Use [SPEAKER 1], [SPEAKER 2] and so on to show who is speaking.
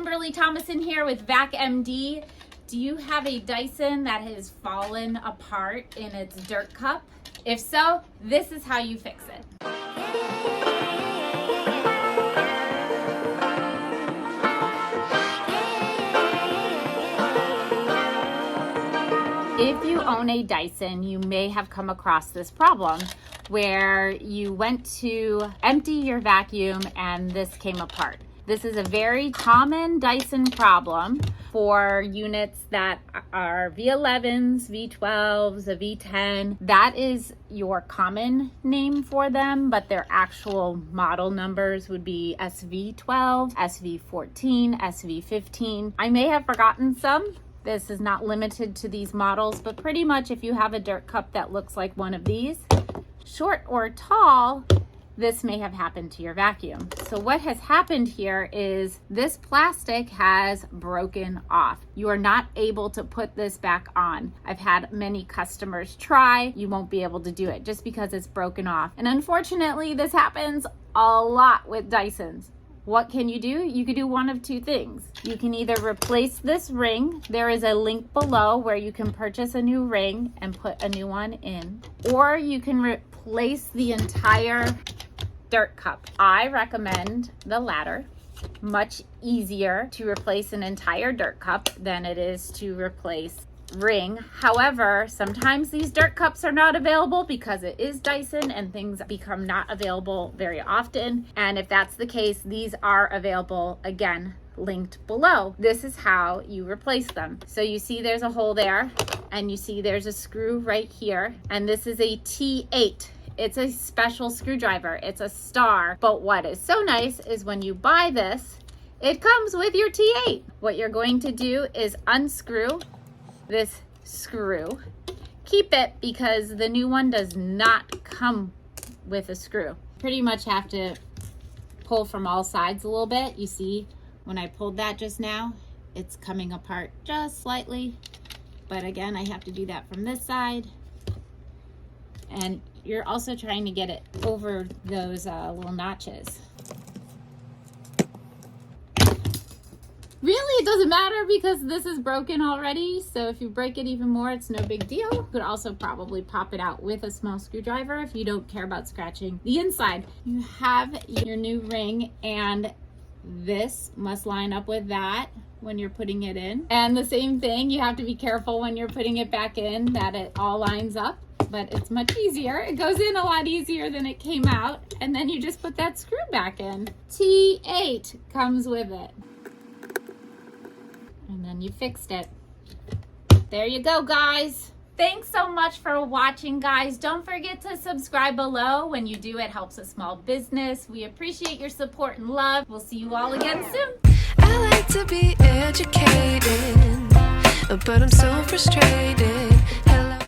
[SPEAKER 1] Kimberly Thomason here with VacMD. Do you have a Dyson that has fallen apart in its dirt cup? If so, this is how you fix it. If you own a Dyson, you may have come across this problem where you went to empty your vacuum and this came apart. This is a very common Dyson problem for units that are V11s, V12s, a V10. That is your common name for them, but their actual model numbers would be SV12, SV14, SV15. I may have forgotten some. This is not limited to these models, but pretty much if you have a dirt cup that looks like one of these, short or tall, this may have happened to your vacuum. So what has happened here is this plastic has broken off. You are not able to put this back on. I've had many customers try. You won't be able to do it just because it's broken off. And unfortunately, this happens a lot with Dysons. What can you do? You can do one of two things. You can either replace this ring. There is a link below where you can purchase a new ring and put a new one in. Or you can replace the entire dirt cup. I recommend the latter. Much easier to replace an entire dirt cup than it is to replace ring. However, sometimes these dirt cups are not available because it is Dyson and things become not available very often. And if that's the case, these are available, again, linked below. This is how you replace them. So you see there's a hole there and you see there's a screw right here. And this is a T8. It's a special screwdriver. It's a star. But what is so nice is when you buy this, it comes with your T8. What you're going to do is unscrew this screw. Keep it because the new one does not come with a screw. Pretty much have to pull from all sides a little bit. You see when I pulled that just now, it's coming apart just slightly. But again, I have to do that from this side. And you're also trying to get it over those little notches. Really, it doesn't matter because this is broken already. So if you break it even more, it's no big deal. You could also probably pop it out with a small screwdriver if you don't care about scratching the inside. You have your new ring and this must line up with that when you're putting it in. And the same thing, you have to be careful when you're putting it back in that it all lines up. But it's much easier. It goes in a lot easier than it came out. And then you just put that screw back in. T8 comes with it. And then you fixed it. There you go, guys. Thanks so much for watching, guys. Don't forget to subscribe below. When you do, it helps a small business. We appreciate your support and love. We'll see you all again soon.
[SPEAKER 2] I like to be educated, but I'm so frustrated.